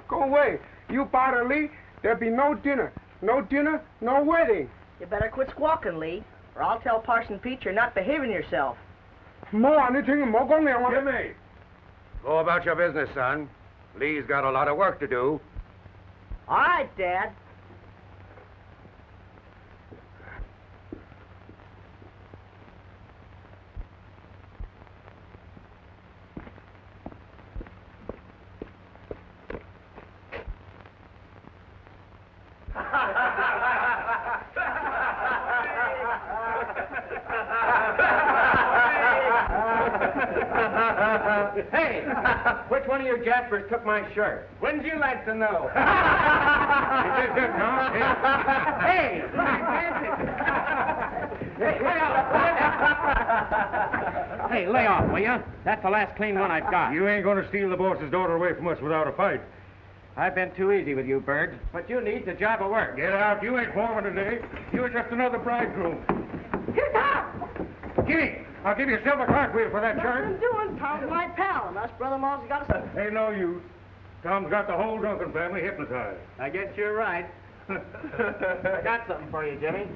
Go away. You bother Lee, there'll be no dinner. No dinner, no wedding. You better quit squawking, Lee, or I'll tell Parson Pete you're not behaving yourself. Jimmy, Go about your business, son. Lee's got a lot of work to do. All right, Dad. Hey, which one of you Jaspers took my shirt? Wouldn't you like to know? Hey, hey, lay off, will you? That's the last clean one I've got. You ain't gonna steal the boss's daughter away from us without a fight. I've been too easy with you, Bird, but you need the job of work. Get out. You ain't foreman today. You're just another bridegroom. Here, Tom! Jimmy, I'll give yourself a cartwheel for that shirt. What are you doing? Tom's my pal, and us brother-in-laws got us. Ain't no use. Tom's got the whole Duncan family hypnotized. I guess you're right. I got something for you, Jimmy.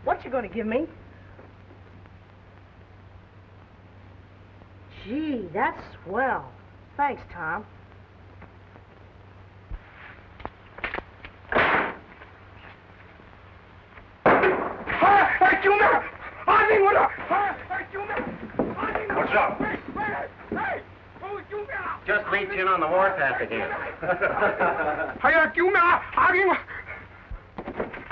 What you gonna give me? Gee, that's swell. Thanks, Tom. What's up? Just leech in on the warpath again.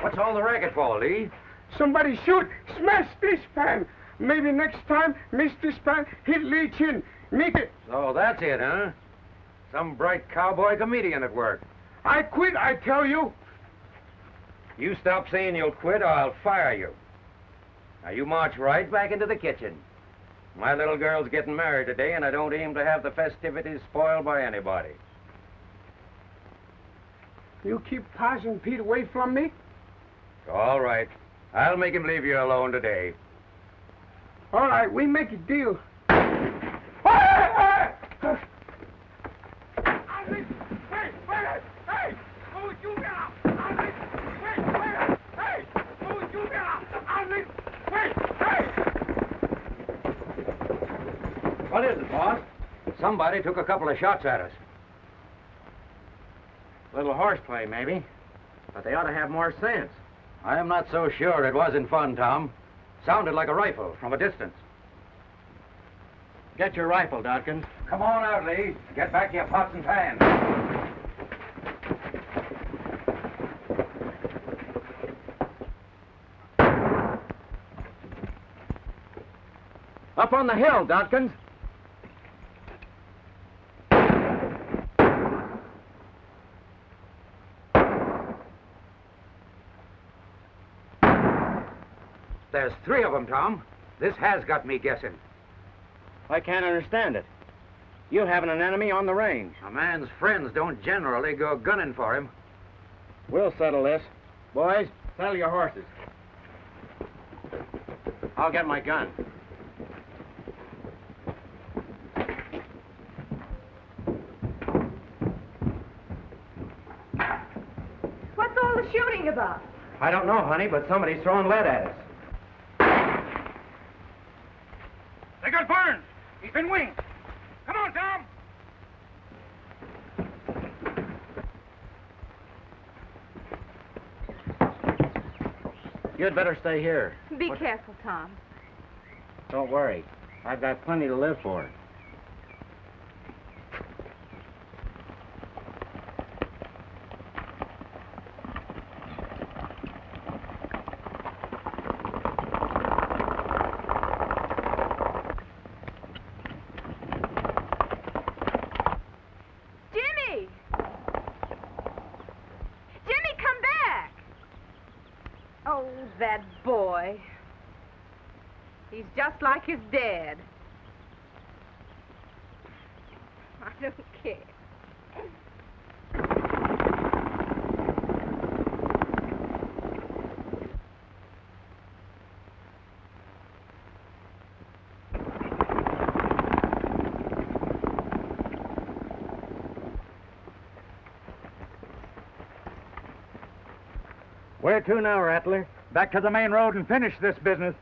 What's all the racket for, Lee? Somebody shoot, smash this pan. Maybe next time, miss this pan, hit Lee Chin. Make it. So that's it, huh? Some bright cowboy comedian at work. I quit, I tell you. You stop saying you'll quit or I'll fire you. Now you march right back into the kitchen. My little girl's getting married today, and I don't aim to have the festivities spoiled by anybody. You keep Parson Pete away from me? All right. I'll make him leave you alone today. All right, we make a deal. What is it, boss? Somebody took a couple of shots at us. Little horseplay, maybe. But they ought to have more sense. I am not so sure it wasn't fun, Tom. Sounded like a rifle from a distance. Get your rifle, Dodkins. Come on out, Lee. Get back your pots and pans. Up on the hill, Dodkins. There's 3 of them, Tom. This has got me guessing. I can't understand it. You haven't an enemy on the range. A man's friends don't generally go gunning for him. We'll settle this. Boys, saddle your horses. I'll get my gun. What's all the shooting about? I don't know, honey, but somebody's throwing lead at us. They got Burns. He's been winged. Come on, Tom. You'd better stay here. Be careful, Tom. Don't worry. I've got plenty to live for. That boy. He's just like his dad. I don't care. Where to now, Rattler? Back to the main road and finish this business.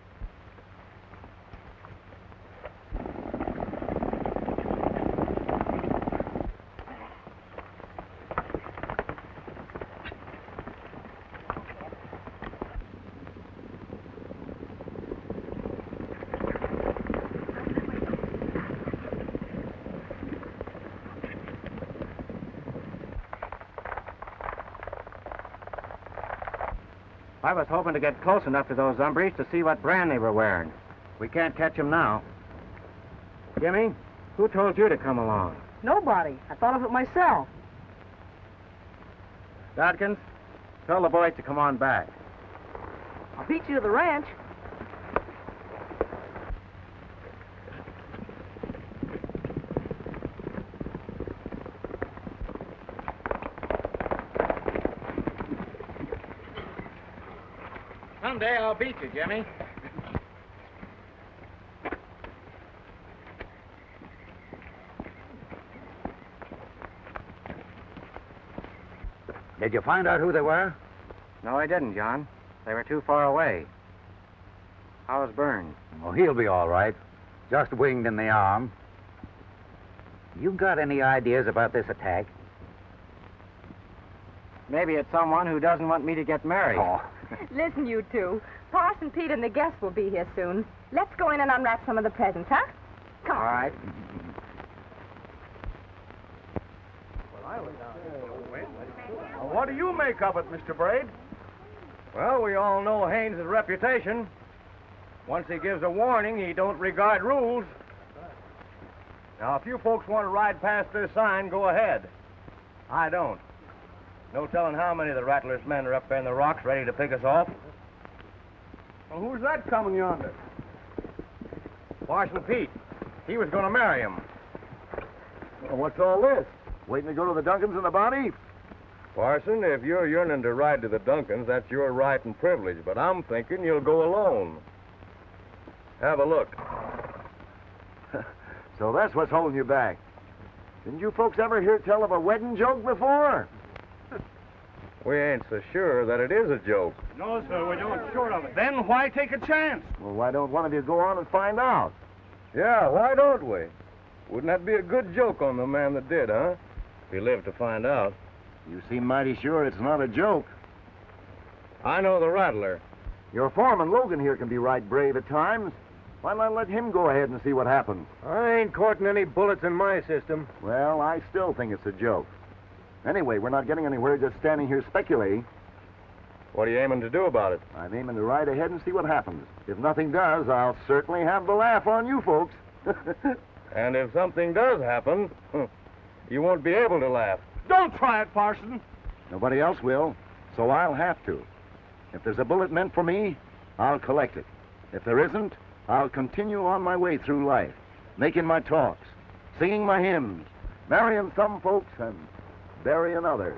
I was hoping to get close enough to those hombres to see what brand they were wearing. We can't catch them now. Jimmy, who told you to come along? Nobody. I thought of it myself. Dodkins, tell the boys to come on back. I'll beat you to the ranch. Someday I'll beat you, Jimmy. Did you find out who they were? No, I didn't, John. They were too far away. How's Burns? Well, he'll be all right. Just winged in the arm. You got any ideas about this attack? Maybe it's someone who doesn't want me to get married. Oh. Listen, you two. Parson Pete and the guests will be here soon. Let's go in and unwrap some of the presents, huh? Come on. All right. What do you make of it, Mr. Braid? Well, we all know Haynes' reputation. Once he gives a warning, he don't regard rules. Now, if you folks want to ride past this sign, go ahead. I don't. No telling how many of the Rattler's men are up there in the rocks ready to pick us off. Well, who's that coming yonder? Parson Pete. He was going to marry him. Well, what's all this? Waiting to go to the Duncans in the body? Parson, if you're yearning to ride to the Duncans, that's your right and privilege, but I'm thinking you'll go alone. Have a look. So that's what's holding you back. Didn't you folks ever hear tell of a wedding joke before? We ain't so sure that it is a joke. No, sir, we don't sure of it. Then why take a chance? Well, why don't one of you go on and find out? Yeah, why don't we? Wouldn't that be a good joke on the man that did, huh? If he lived to find out. You seem mighty sure it's not a joke. I know the Rattler. Your foreman, Logan, here can be right brave at times. Why not let him go ahead and see what happens? I ain't courting any bullets in my system. Well, I still think it's a joke. Anyway, we're not getting anywhere just standing here speculating. What are you aiming to do about it? I'm aiming to ride ahead and see what happens. If nothing does, I'll certainly have the laugh on you folks. And if something does happen, you won't be able to laugh. Don't try it, Parson. Nobody else will, so I'll have to. If there's a bullet meant for me, I'll collect it. If there isn't, I'll continue on my way through life, making my talks, singing my hymns, marrying some folks and burying others.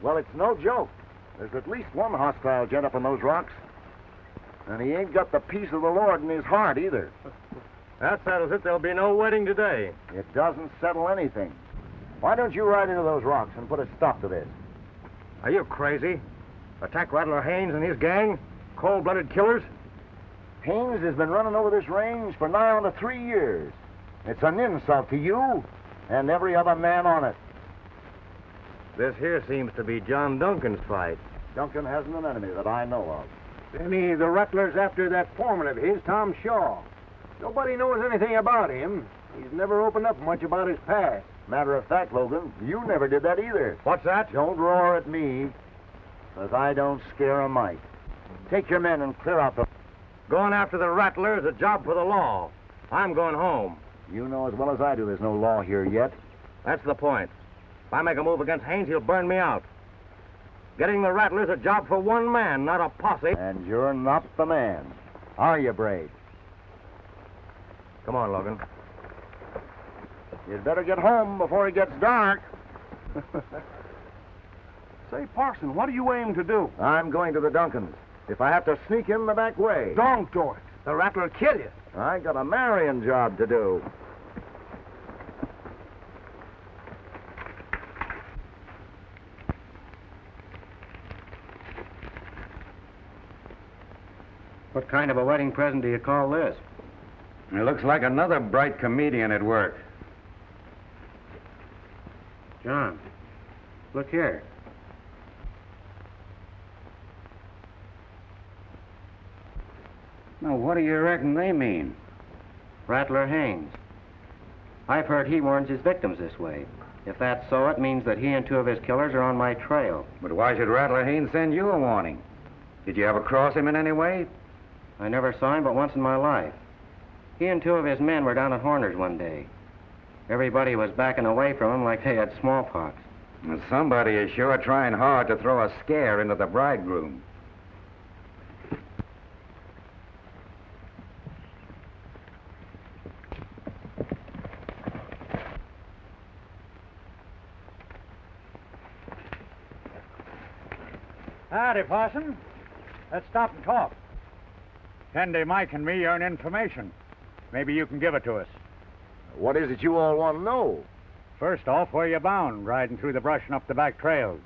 Well, it's no joke. There's at least one hostile gent up on those rocks. And he ain't got the peace of the Lord in his heart either. That settles it. There'll be no wedding today. It doesn't settle anything. Why don't you ride into those rocks and put a stop to this? Are you crazy? Attack Rattler Haynes and his gang? Cold-blooded killers? Haynes has been running over this range for nigh on to 3 years. It's an insult to you and every other man on it. This here seems to be John Duncan's fight. Duncan hasn't an enemy that I know of. Then the Rutlers after that foreman of his, Tom Shaw. Nobody knows anything about him. He's never opened up much about his past. Matter of fact, Logan, you never did that either. What's that? Don't roar at me, 'cause I don't scare a mite. Take your men and clear out the... Going after the Rattler is a job for the law. I'm going home. You know as well as I do there's no law here yet. That's the point. If I make a move against Haynes, he'll burn me out. Getting the Rattler's a job for one man, not a posse. And you're not the man, are you, Braid? Come on, Logan. You'd better get home before it gets dark. Say, Parson, what do you aim to do? I'm going to the Duncans. If I have to sneak in the back way. Don't do it. The Rattler'll kill you. I got a marrying job to do. What kind of a wedding present do you call this? It looks like another bright comedian at work. John, look here. Now, what do you reckon they mean? Rattler Haynes. I've heard he warns his victims this way. If that's so, it means that he and 2 of his killers are on my trail. But why should Rattler Haynes send you a warning? Did you ever cross him in any way? I never saw him but once in my life. He and 2 of his men were down at Horner's one day. Everybody was backing away from him like they had smallpox. Well, somebody is sure trying hard to throw a scare into the bridegroom. Howdy, Parson. Let's stop and talk. Tandy, Mike, and me earn information. Maybe you can give it to us. What is it you all want to know? First off, where you bound, riding through the brush and up the back trails?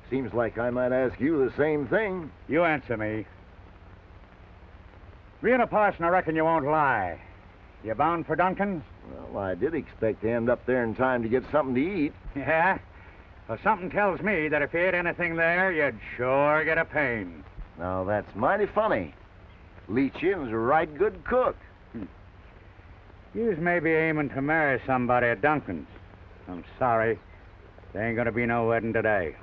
Seems like I might ask you the same thing. You answer me. Being a parson, I reckon you won't lie. You bound for Duncan's? Well, I did expect to end up there in time to get something to eat. Yeah? Well, something tells me that if you ate anything there, you'd sure get a pain. Now, that's mighty funny. Leach Inn's a right good cook. You's maybe aiming to marry somebody at Duncan's. I'm sorry. There ain't gonna be no wedding today.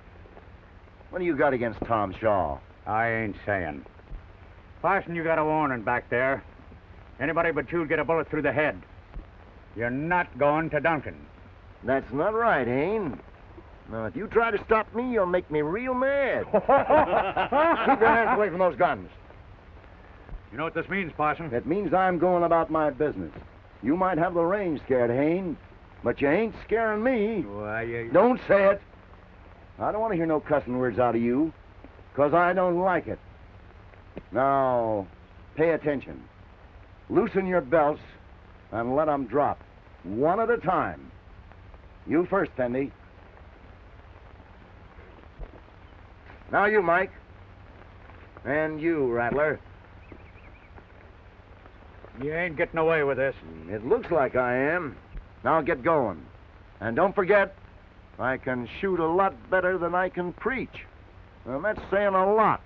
What do you got against Tom Shaw? I ain't saying. Parson, you got a warning back there. Anybody but you'll get a bullet through the head. You're not going to Duncan. That's not right, Hayne. Now, if you try to stop me, you'll make me real mad. Keep your hands away from those guns. You know what this means, Parson? It means I'm going about my business. You might have the range scared, Hayne, but you ain't scaring me. Why, Don't say it. I don't want to hear no cussing words out of you, 'cause I don't like it. Now, pay attention. Loosen your belts and let 'em drop, one at a time. You first, Fendi. Now you, Mike. And you, Rattler. You ain't getting away with this. It looks like I am. Now get going. And don't forget, I can shoot a lot better than I can preach. And that's saying a lot.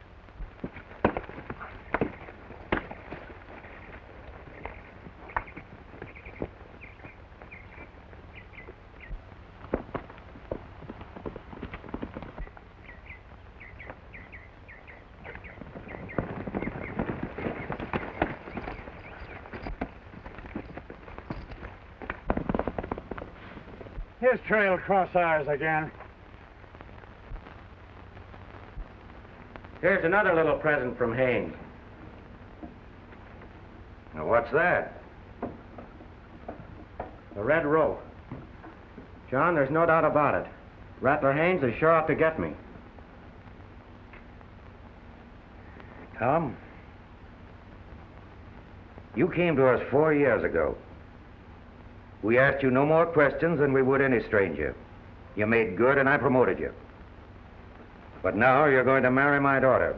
His trail cross ours again. Here's another little present from Haynes. Now, what's that? The red rope. John, there's no doubt about it. Rattler Haynes is sure out to get me. Tom, you came to us 4 years ago. We asked you no more questions than we would any stranger. You made good, and I promoted you. But now you're going to marry my daughter.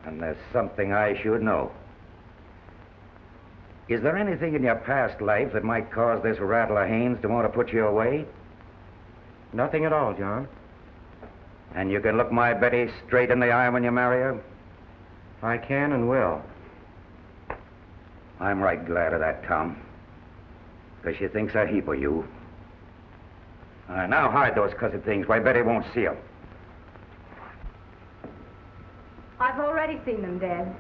And there's something I should know. Is there anything in your past life that might cause this Rattler Haynes to want to put you away? Nothing at all, John. And you can look my Betty straight in the eye when you marry her? I can and will. I'm right glad of that, Tom. Because she thinks a heap of you. Now hide those cussed things where Betty won't see them. I've already seen them, Dad.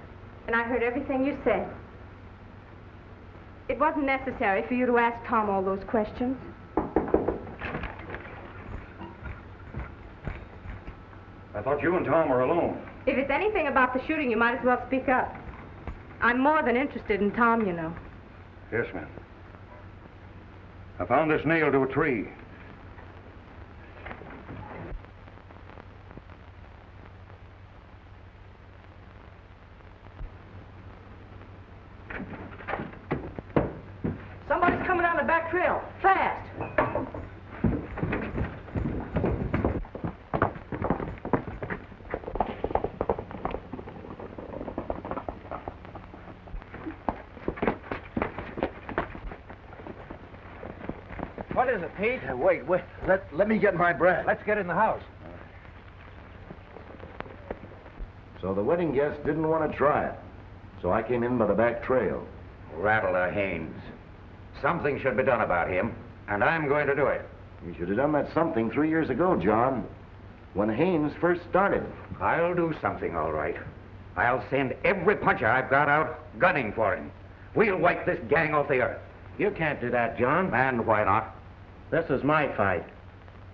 And I heard everything you said. It wasn't necessary for you to ask Tom all those questions. I thought you and Tom were alone. If it's anything about the shooting, you might as well speak up. I'm more than interested in Tom, you know. Yes, ma'am. I found this nailed to a tree. Somebody's coming down the back trail. Fast. What is it, Pete? Wait. Let me get my breath. Let's get in the house. So the wedding guest didn't want to try it. So I came in by the back trail. Rattler Haynes. Something should be done about him, and I'm going to do it. You should have done that something 3 years ago, John. When Haynes first started. I'll do something, all right. I'll send every puncher I've got out gunning for him. We'll wipe this gang off the earth. You can't do that, John. And why not? This is my fight.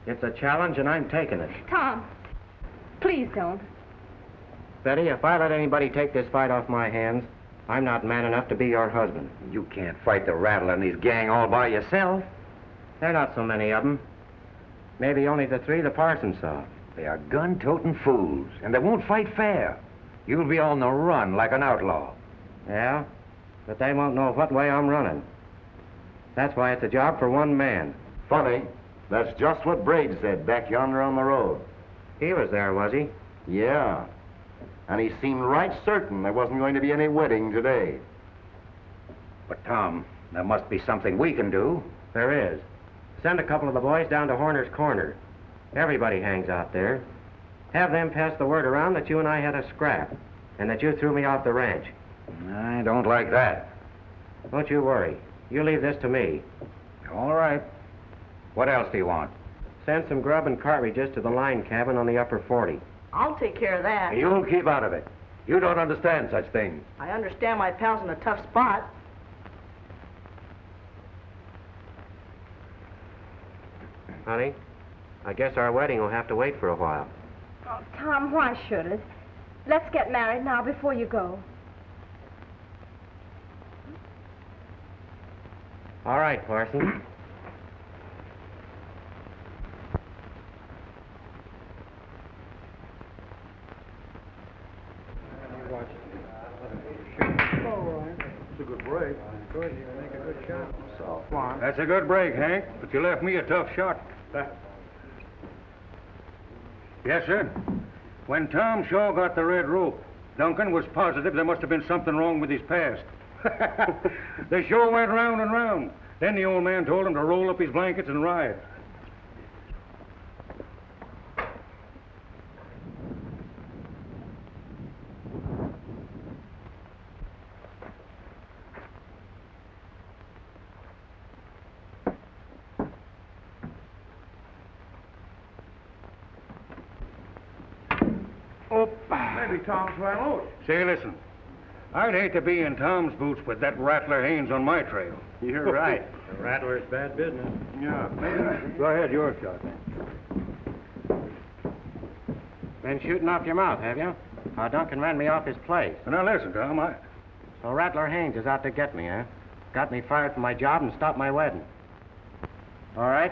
It's a challenge, and I'm taking it. Tom, please don't. Betty, if I let anybody take this fight off my hands, I'm not man enough to be your husband. You can't fight the Rattler and his gang all by yourself. There are not so many of them. Maybe only the three the parson saw. They are gun-toting fools, and they won't fight fair. You'll be on the run like an outlaw. Yeah, but they won't know what way I'm running. That's why it's a job for one man. Funny. That's just what Braid said back yonder on the road. He was there, was he? Yeah. And he seemed right certain there wasn't going to be any wedding today. But, Tom, there must be something we can do. There is. Send a couple of the boys down to Horner's Corner. Everybody hangs out there. Have them pass the word around that you and I had a scrap, and that you threw me off the ranch. I don't like that. Don't you worry. You leave this to me. All right. What else do you want? Send some grub and cartridges to the line cabin on the upper 40. I'll take care of that. You'll keep out of it. You don't understand such things. I understand my pal's in a tough spot. Honey, I guess our wedding will have to wait for a while. Oh, Tom, why should it? Let's get married now before you go. All right, Parson. It's a good break. That's a good break, Hank, but you left me a tough shot. Yes, sir. When Tom Shaw got the red rope, Duncan was positive there must have been something wrong with his past. The show went round and round. Then the old man told him to roll up his blankets and ride. Maybe Tom's ran loose. Say, listen. I'd hate to be in Tom's boots with that Rattler Haynes on my trail. You're right. The rattler's bad business. Yeah, maybe. Go ahead, your shot. Been shooting off your mouth, have you? Duncan ran me off his place. Now listen, Tom, So Rattler Haynes is out to get me, huh? Got me fired from my job and stopped my wedding. All right.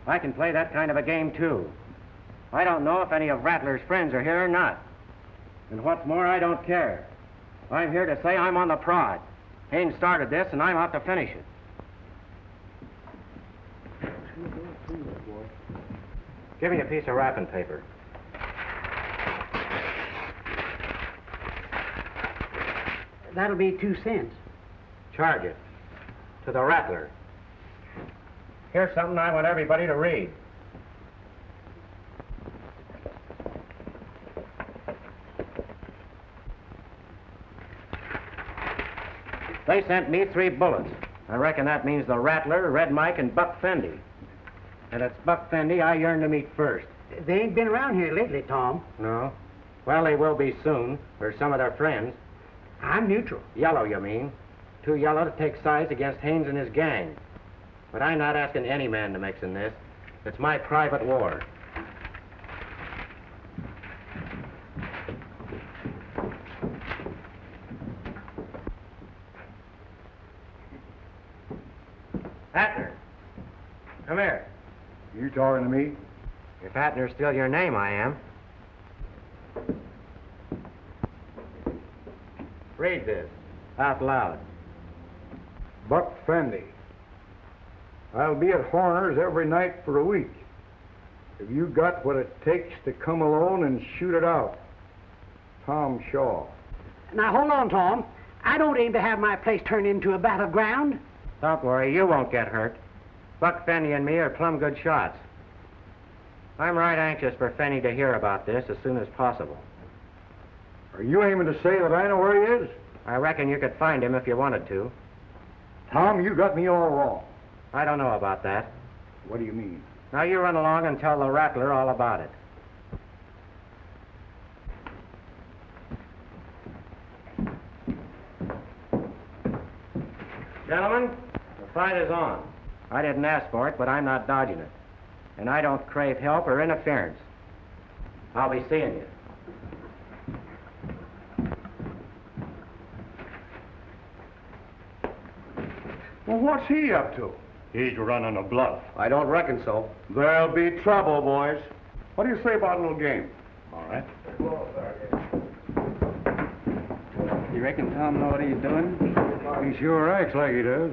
I can play that kind of a game, too. I don't know if any of Rattler's friends are here or not. And what's more, I don't care. I'm here to say I'm on the prod. Haynes started this, and I'm out to finish it. Give me a piece of wrapping paper. That'll be 2 cents. Charge it. To the Rattler. Here's something I want everybody to read. They sent me 3 bullets. I reckon that means the Rattler, Red Mike, and Buck Fendy. And it's Buck Fendy I yearn to meet first. They ain't been around here lately, Tom. No? Well, they will be soon, or some of their friends. I'm neutral. Yellow, you mean? Too yellow to take sides against Haynes and his gang. But I'm not asking any man to mix in this. It's my private war. Hatner, come here. You talking to me? If Hatner's still your name, I am. Read this, out loud. Buck Fendy. I'll be at Horner's every night for a week. Have you got what it takes to come alone and shoot it out? Tom Shaw. Now, hold on, Tom. I don't aim to have my place turned into a battleground. Don't worry, you won't get hurt. Buck Fenny and me are plumb good shots. I'm right anxious for Fenny to hear about this as soon as possible. Are you aiming to say that I know where he is? I reckon you could find him if you wanted to. Tom, you got me all wrong. I don't know about that. What do you mean? Now you run along and tell the Rattler all about it. Gentlemen, the fight is on. I didn't ask for it, but I'm not dodging it. And I don't crave help or interference. I'll be seeing you. Well, what's he up to? He's running a bluff. I don't reckon so. There'll be trouble, boys. What do you say about a little game? All right. You reckon Tom know what he's doing? He sure acts like he does.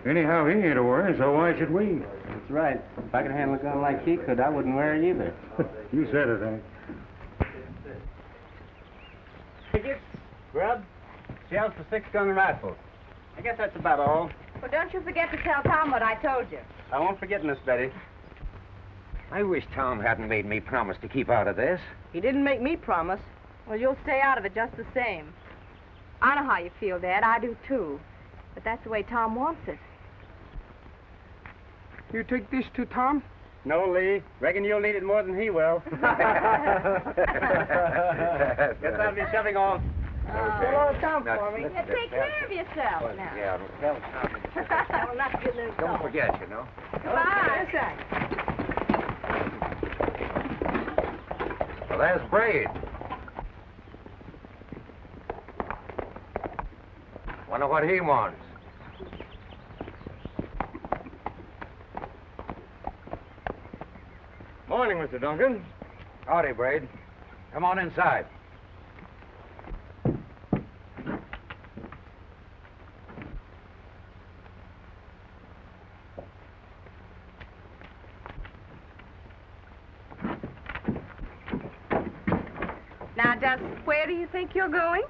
Anyhow, he ain't a-wearing, so why should we? That's right. If I could handle a gun like he could, I wouldn't wear it either. You said it, Hank. Tickets, grub, shells for 6-gun rifles. I guess that's about all. Well, don't you forget to tell Tom what I told you. I won't forget, Miss Betty. I wish Tom hadn't made me promise to keep out of this. He didn't make me promise. Well, you'll stay out of it just the same. I know how you feel, Dad. I do, too. But that's the way Tom wants it. You take this to Tom? No, Lee. Reckon you'll need it more than he will. Guess I'll be shoving off. Hello, Tom, for me. Yeah, take care of yourself now. Yeah, tell Tom. Well, not getting in Don't forget, you know. Goodbye. Well, there's Braid. Wonder what he wants. Morning, Mr. Duncan. Howdy, Braid. Come on inside. Now, just where do you think you're going?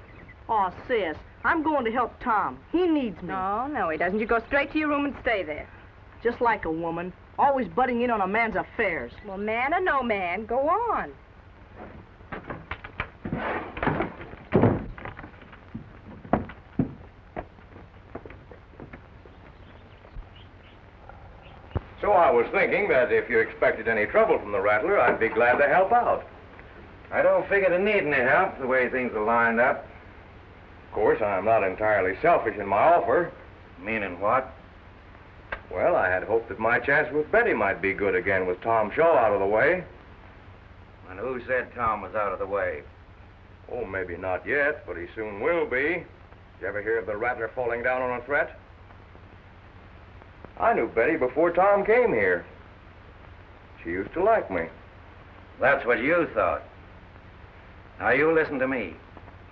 Oh, sis, I'm going to help Tom. He needs me. No, he doesn't. You go straight to your room and stay there. Just like a woman, always butting in on a man's affairs. Well, man or no man, go on. So I was thinking that if you expected any trouble from the Rattler, I'd be glad to help out. I don't figure to need any help the way things are lined up. Of course, I'm not entirely selfish in my offer. Meaning what? Well, I had hoped that my chance with Betty might be good again with Tom Shaw out of the way. And who said Tom was out of the way? Oh, maybe not yet, but he soon will be. You ever hear of the Rattler falling down on a threat? I knew Betty before Tom came here. She used to like me. That's what you thought. Now, you listen to me.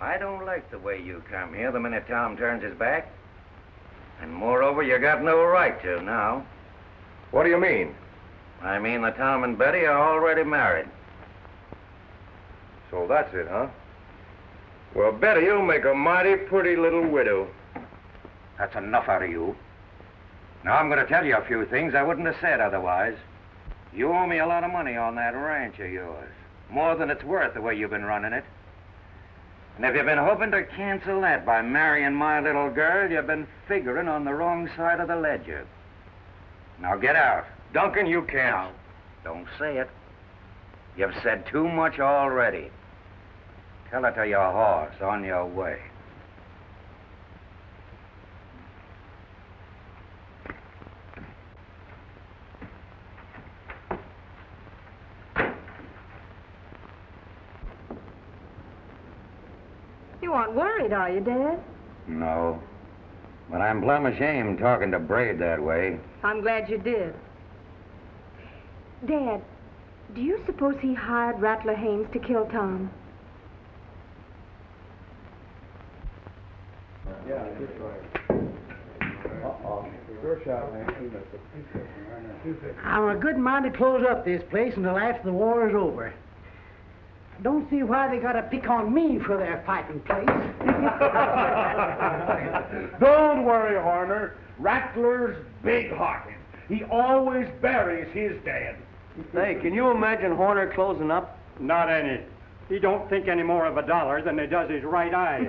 I don't like the way you come here the minute Tom turns his back. And moreover, you got no right to now. What do you mean? I mean that Tom and Betty are already married. So that's it, huh? Well, Betty, you'll make a mighty pretty little widow. That's enough out of you. Now, I'm going to tell you a few things I wouldn't have said otherwise. You owe me a lot of money on that ranch of yours. More than it's worth the way you've been running it. And if you've been hoping to cancel that by marrying my little girl, you've been figuring on the wrong side of the ledger. Now get out. Duncan, you can't. Now, don't say it. You've said too much already. Tell it to your horse on your way. You aren't worried, are you, Dad? No. But I'm plumb ashamed talking to Braid that way. I'm glad you did. Dad, do you suppose he hired Rattler Haynes to kill Tom? Yeah, that's right. Uh-oh. Sure shot, man. I'm a good mind to close up this place until after the war is over. I don't see why they gotta pick on me for their fighting place. Don't worry, Horner. Rattler's big-hearted. He always buries his dead. Hey, can you imagine Horner closing up? Not any. He don't think any more of a dollar than he does his right eye.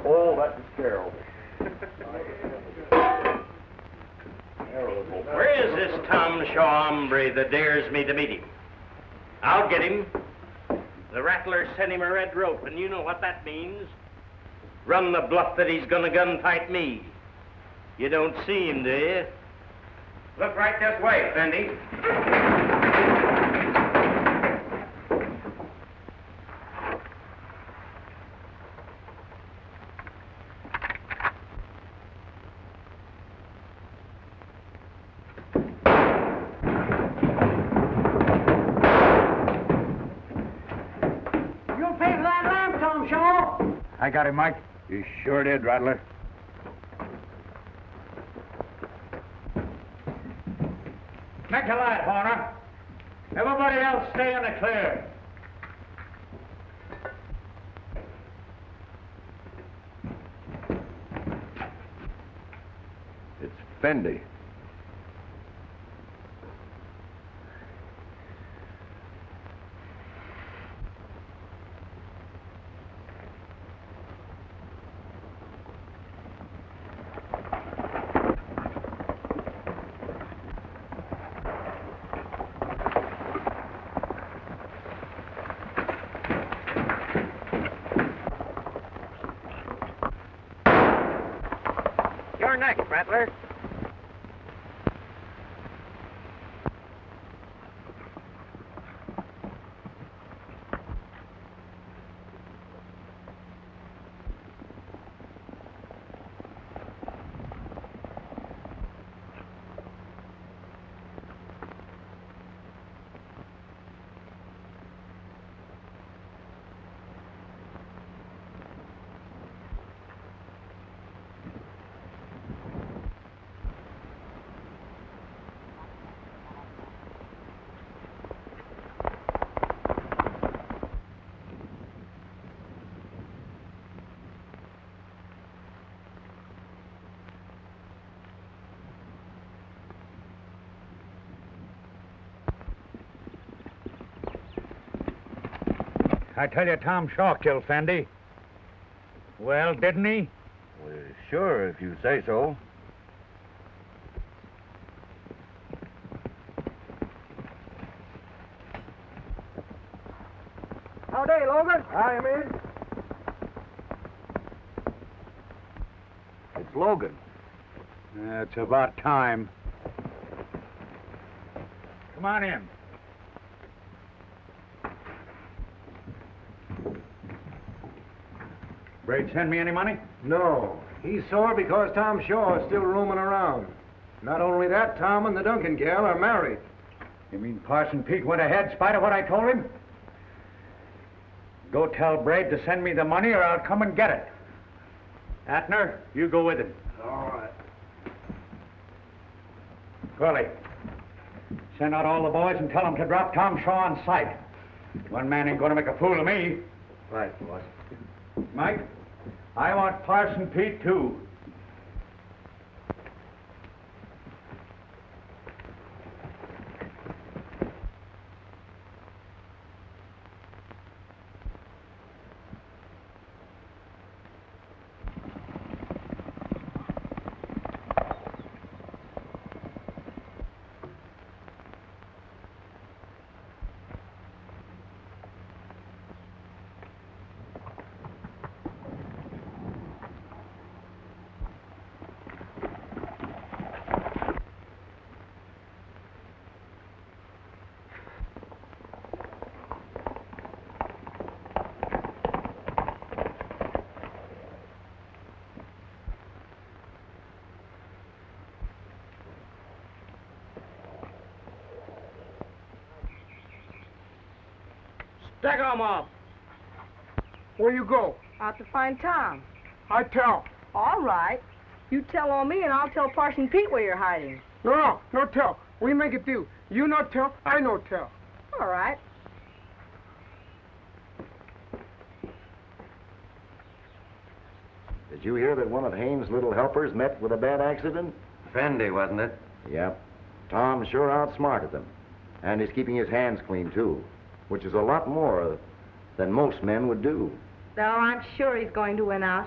Oh, that was terrible. Where is this Tom Shaw hombre that dares me to meet him? I'll get him. The Rattler sent him a red rope, and you know what that means. Run the bluff that he's gonna gunfight me. You don't see him, do you? Look right this way, Fendi. I got him, Mike. You sure did, Rattler. Make a light, Horner. Everybody else stay in the clear. It's Fendi. You're next, Rattler. I tell you, Tom Shaw killed Fendi. Well, didn't he? Well, sure, if you say so. Howdy, Logan. Hi, man. It's Logan. It's about time. Come on in. Braid send me any money? No. He's sore because Tom Shaw is still roaming around. Not only that, Tom and the Duncan gal are married. You mean Parson Pete went ahead spite of what I told him? Go tell Braid to send me the money or I'll come and get it. Atner, you go with him. All right. Curly, send out all the boys and tell them to drop Tom Shaw on sight. One man ain't going to make a fool of me. Right, boss. Mike, I want Parson Pete, too. Take 'em up. Where you go? Out to find Tom. I tell. All right. You tell on me and I'll tell Parson Pete where you're hiding. No tell. We make a deal. You not tell, I no tell. All right. Did you hear that one of Haynes' little helpers met with a bad accident? Fendi, wasn't it? Yep. Tom sure outsmarted them. And he's keeping his hands clean, too, which is a lot more than most men would do. Though I'm sure he's going to win out.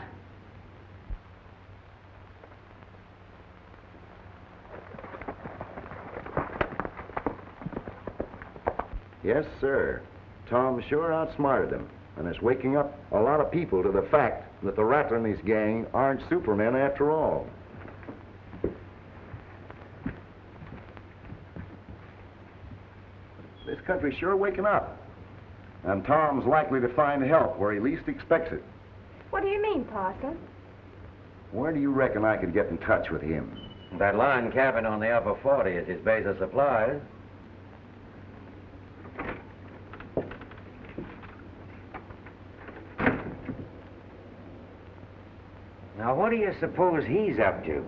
Yes, sir. Tom sure outsmarted them, and is waking up a lot of people to the fact that the Rattler and his gang aren't supermen after all. This country's sure waking up. And Tom's likely to find help where he least expects it. What do you mean, Parson? Where do you reckon I could get in touch with him? That line cabin on the upper 40 is his base of supplies. Now, what do you suppose he's up to?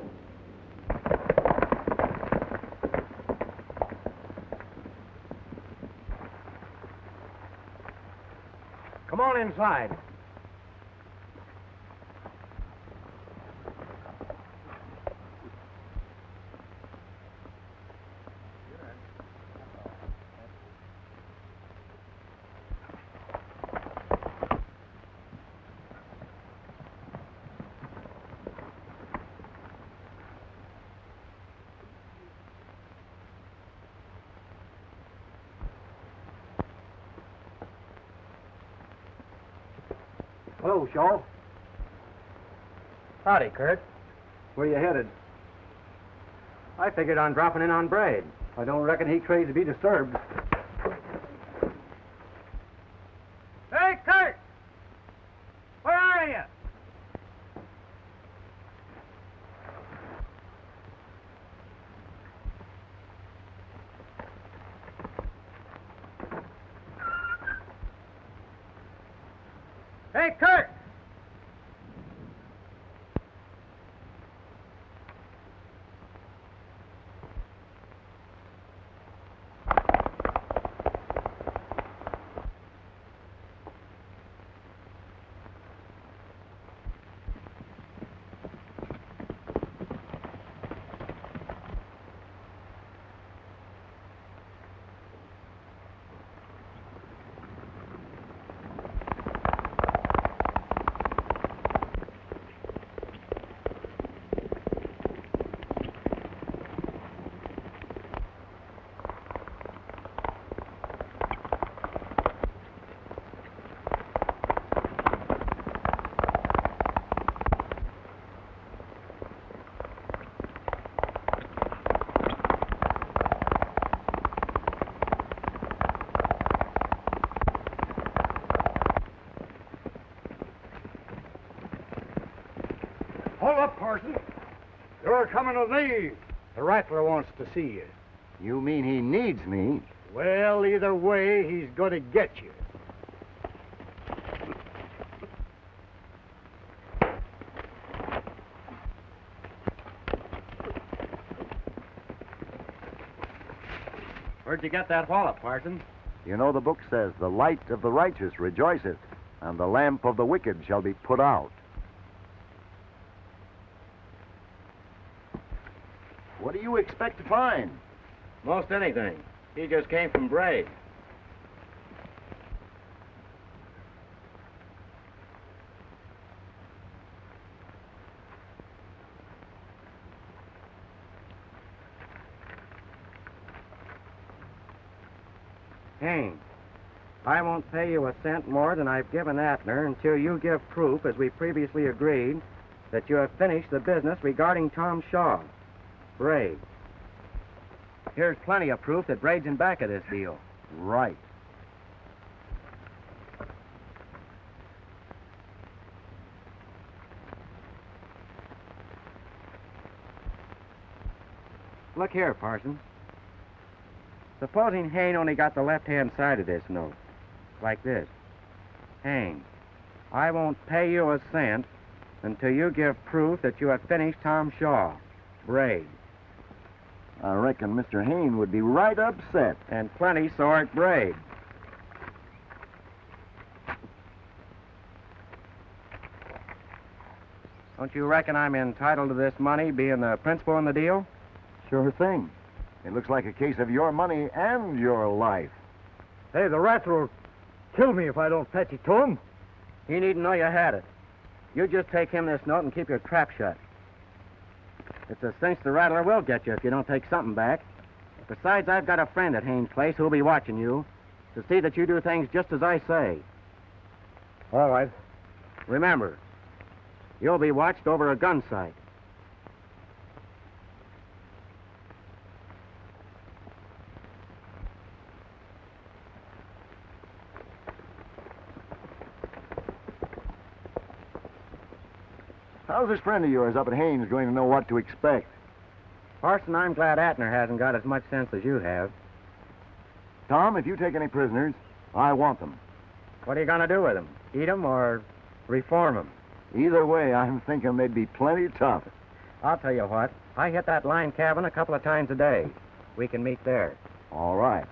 Come on inside. Hello, Shaw. Howdy, Kurt. Where you headed? I figured on dropping in on Braid. I don't reckon he crazy to be disturbed. Hey, Kurt! Where are you? Hey, Kurt! Hold up, Parson. You're coming with me. The Rattler wants to see you. You mean he needs me? Well, either way, he's going to get you. Where'd you get that wallop, Parson? You know the book says, the light of the righteous rejoiceth, and the lamp of the wicked shall be put out. What do you expect to find? Most anything. He just came from Braid. Haynes, I won't pay you a cent more than I've given Atner until you give proof, as we previously agreed, that you have finished the business regarding Tom Shaw. Braid. Here's plenty of proof that Braid's in back of this deal. Right. Look here, Parson. Supposing Hayne only got the left-hand side of this note, like this. Hayne, I won't pay you a cent until you give proof that you have finished Tom Shaw. Braid. I reckon Mr. Hayne would be right upset. And plenty sore at Braid. Don't you reckon I'm entitled to this money, being the principal in the deal? Sure thing. It looks like a case of your money and your life. Hey, the Rattler will kill me if I don't fetch it to him. He needn't know you had it. You just take him this note and keep your trap shut. It's a cinch the Rattler will get you if you don't take something back. Besides, I've got a friend at Haynes' place who'll be watching you to see that you do things just as I say. All right. Remember, you'll be watched over a gun sight. How's this friend of yours up at Haynes going to know what to expect? Parson, I'm glad Atner hasn't got as much sense as you have. Tom, if you take any prisoners, I want them. What are you going to do with them? Eat them or reform them? Either way, I'm thinking they'd be plenty tough. I'll tell you what. I hit that line cabin a couple of times a day. We can meet there. All right.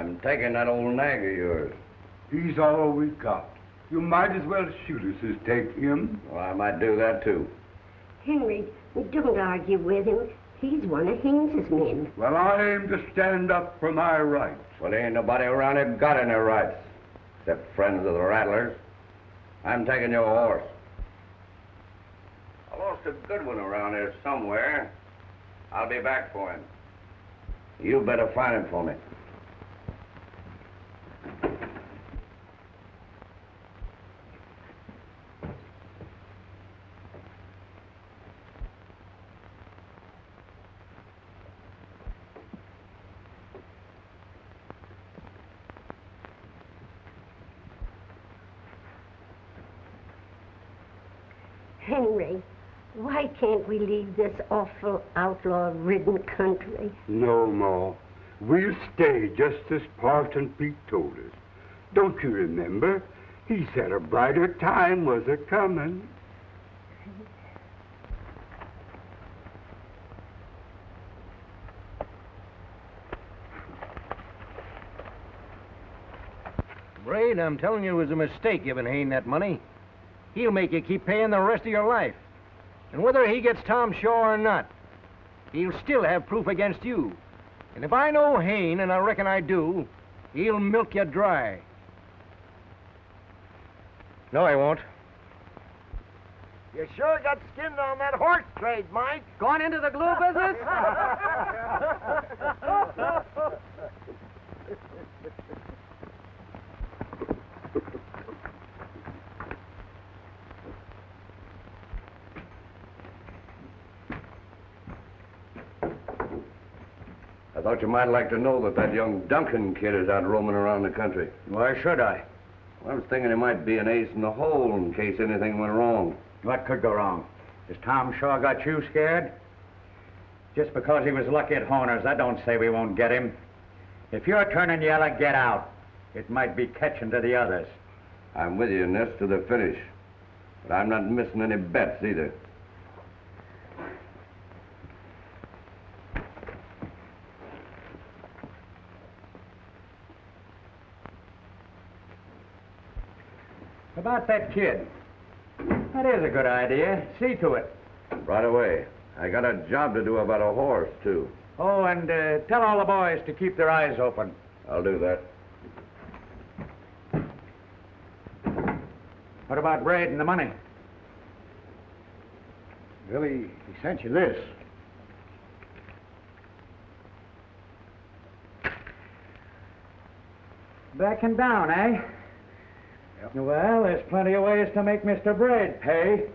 I'm taking that old nag of yours. He's all we got. You might as well shoot us as take him. Well, I might do that, too. Henry, don't argue with him. He's one of Haynes's men. Well, I aim to stand up for my rights. Well, there ain't nobody around here got any rights, except friends of the Rattlers. I'm taking your horse. I lost a good one around here somewhere. I'll be back for him. You better find him for me. Henry, why can't we leave this awful outlaw-ridden country? No, Ma. We'll stay just as Parson Pete told us. Don't you remember? He said a brighter time was a-comin'. Braid, I'm telling you, it was a mistake giving Hayne that money. He'll make you keep paying the rest of your life. And whether he gets Tom Shaw or not, he'll still have proof against you. And if I know Hayne, and I reckon I do, he'll milk you dry. No, he won't. You sure got skinned on that horse trade, Mike. Going into the glue business? I thought you might like to know that that young Duncan kid is out roaming around the country. Why should I? I was thinking he might be an ace in the hole in case anything went wrong. What could go wrong? Has Tom Shaw got you scared? Just because he was lucky at Horner's, that don't say we won't get him. If you're turning yellow, get out. It might be catching to the others. I'm with you in this to the finish. But I'm not missing any bets either. About that kid. That is a good idea. See to it. Right away. I got a job to do about a horse, too. Oh, and tell all the boys to keep their eyes open. I'll do that. What about Braid and the money? Well, he sent you this. Backing down, eh? Yep. Well, there's plenty of ways to make Mr. Braid pay.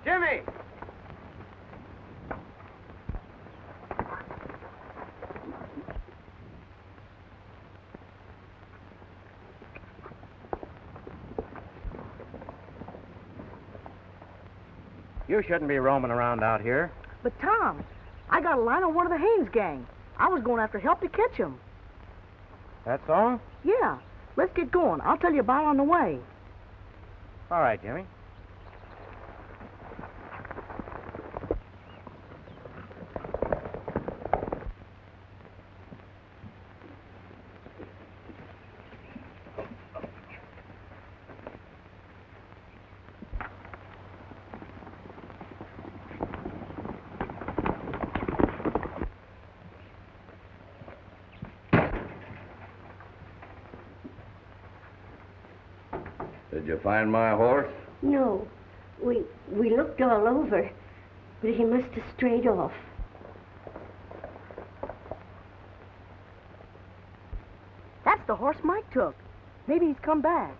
Jimmy! You shouldn't be roaming around out here. But, Tom, I got a line on one of the Haynes gang. I was going after help to catch him. That's all? Yeah. Let's get going. I'll tell you about it on the way. All right, Jimmy. Did you find my horse? No. We looked all over, but he must have strayed off. That's the horse Mike took. Maybe he's come back.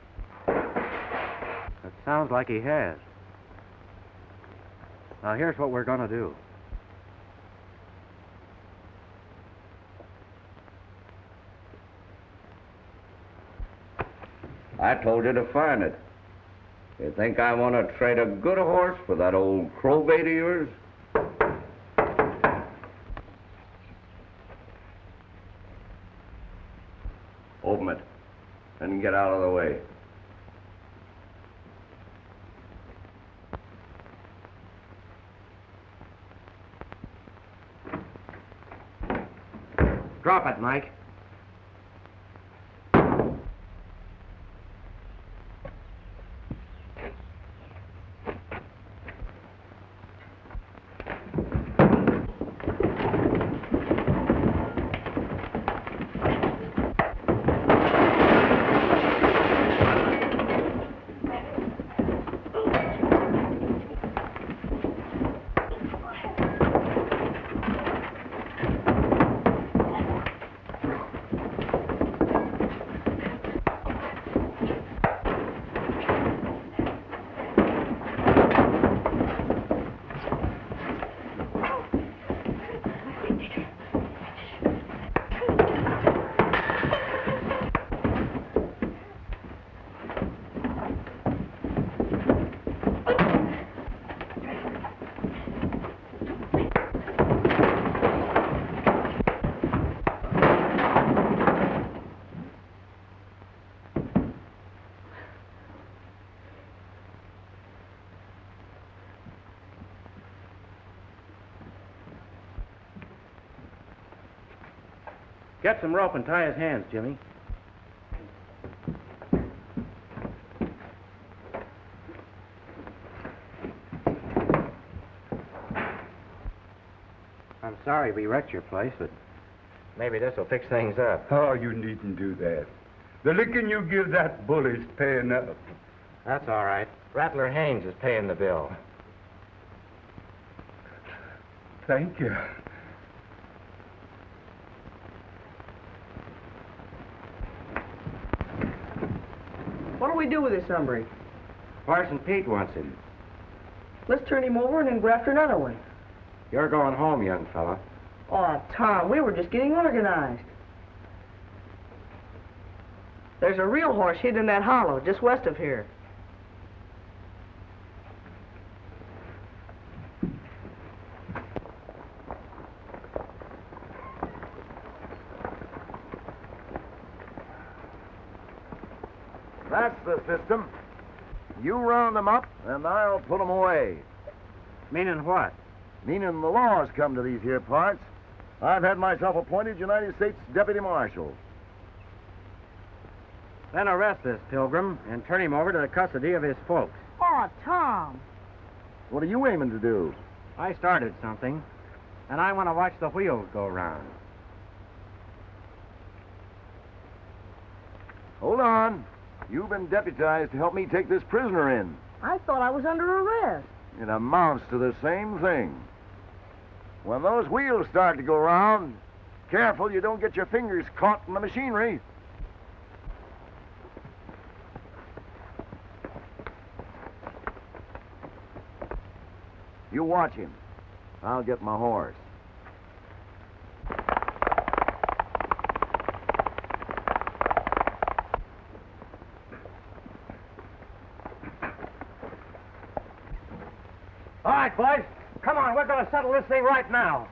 That sounds like he has. Now, here's what we're going to do. I told you to find it. You think I want to trade a good horse for that old crowbait of yours? Open it and get out of the way. Drop it, Mike. Get some rope and tie his hands, Jimmy. I'm sorry we wrecked your place, but maybe this will fix things up. Oh, you needn't do that. The licking you give that bully's paying up. That's all right. Rattler Haynes is paying the bill. Thank you. What do we do with this hombre? Parson Pete wants him. Let's turn him over and then go after another one. You're going home, young fella. Oh, Tom, we were just getting organized. There's a real horse hidden in that hollow just west of here. That's the system. You round them up, and I'll put them away. Meaning what? Meaning the laws come to these here parts. I've had myself appointed United States Deputy Marshal. Then arrest this pilgrim and turn him over to the custody of his folks. Oh, Tom. What are you aiming to do? I started something, and I want to watch the wheels go round. Hold on. You've been deputized to help me take this prisoner in. I thought I was under arrest. It amounts to the same thing. When those wheels start to go round, careful you don't get your fingers caught in the machinery. You watch him. I'll get my horse. All right, boys. Come on, we're going to settle this thing right now.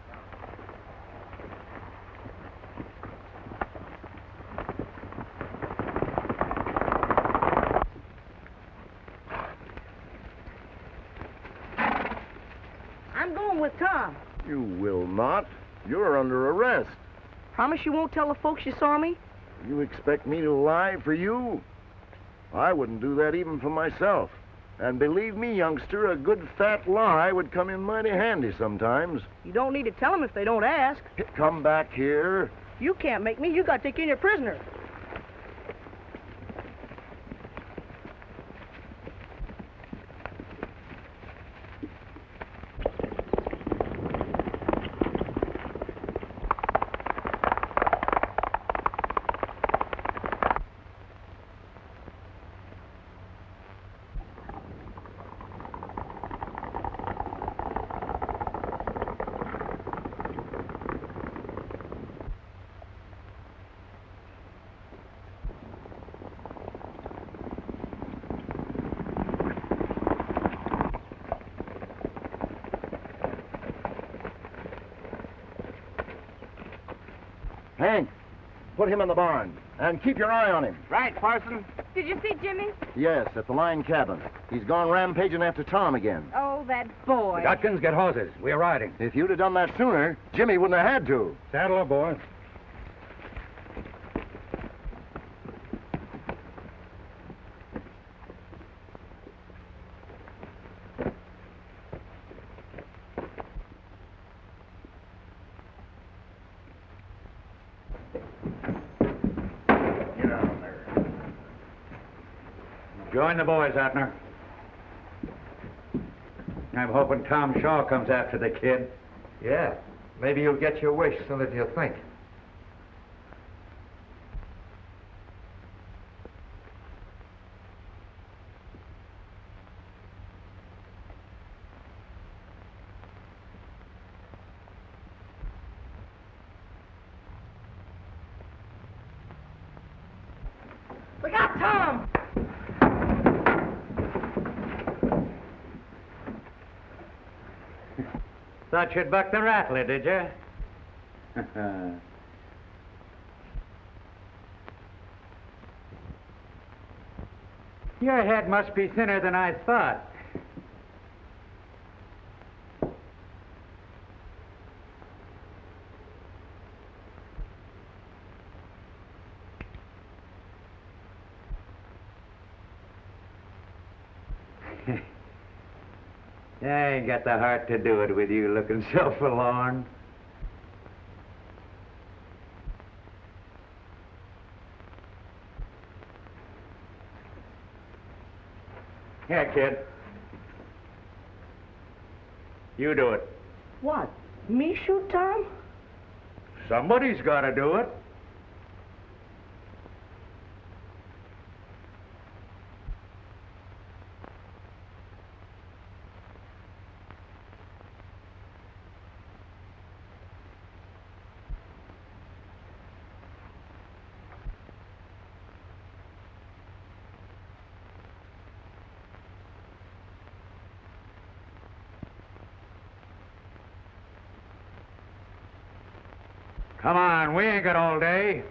I'm going with Tom. You will not. You're under arrest. Promise you won't tell the folks you saw me? You expect me to lie for you? I wouldn't do that even for myself. And believe me, youngster, a good fat lie would come in mighty handy sometimes. You don't need to tell them if they don't ask. Come back here. You can't make me. You got to take in your prisoner. Hank, put him in the barn. And keep your eye on him. Right, Parson. Did you see Jimmy? Yes, at the line cabin. He's gone rampaging after Tom again. Oh, that boy. Godkins, get horses. We're riding. If you'd have done that sooner, Jimmy wouldn't have had to. Saddle up, boy. Join the boys, Atner. I'm hoping Tom Shaw comes after the kid. Yeah, maybe you'll get your wish sooner than you think. We got Tom! Thought you'd buck the rattler, did you? Your head must be thinner than I thought. I ain't got the heart to do it with you looking so forlorn. Here, kid. You do it. What? Me shoot Tom? Somebody's got to do it. Come on, we ain't got all day.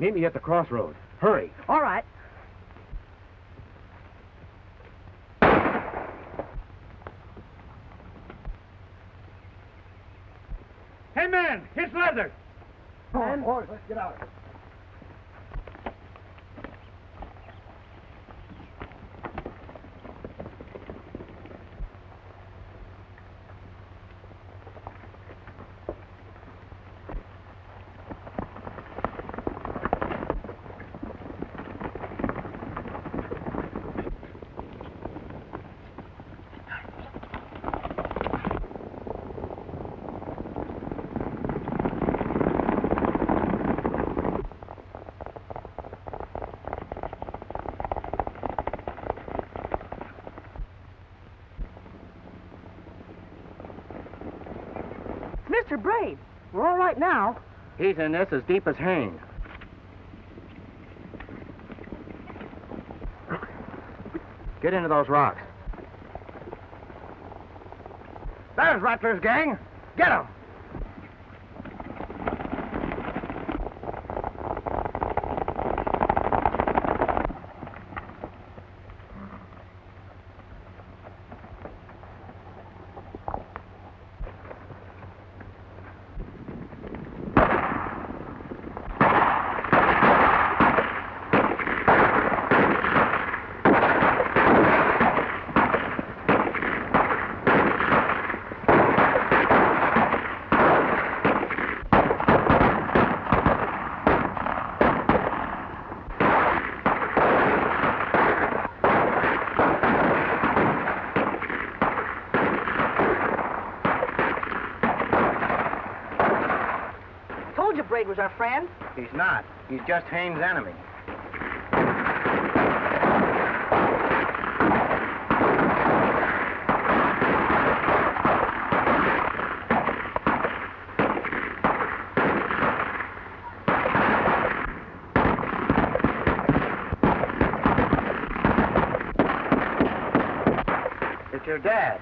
Meet me at the crossroads. Hurry. All right. Hey, man, it's leather. Come on, boys, let's get out. Mr. Braid, we're all right now. He's in this as deep as Haines. Get into those rocks. There's Rattler's gang. Get 'em. Braid was our friend. He's not. He's just Haines' enemy. It's your dad.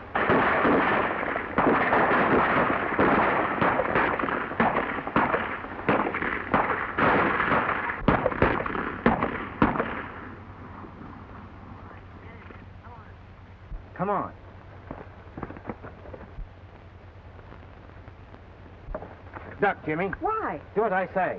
Come on. Duck, Jimmy. Why? Do as I say.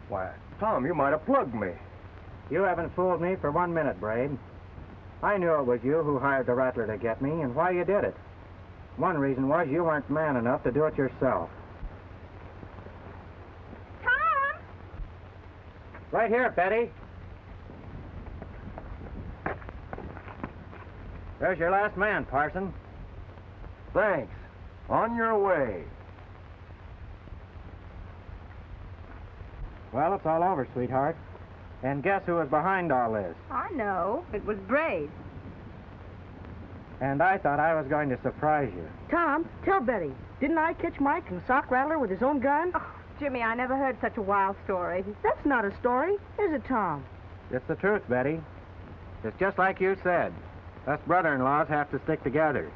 Why, Tom, you might have plugged me. You haven't fooled me for 1 minute, Braid. I knew it was you who hired the rattler to get me and why you did it. One reason was you weren't man enough to do it yourself. Tom! Right here, Betty. There's your last man, Parson. Thanks. On your way. Well, it's all over, sweetheart. And guess who was behind all this? I know. It was Braid. And I thought I was going to surprise you. Tom, tell Betty, didn't I catch Mike and sock Rattler with his own gun? Oh, Jimmy, I never heard such a wild story. That's not a story, is it, Tom? It's the truth, Betty. It's just like you said. Us brother-in-laws have to stick together.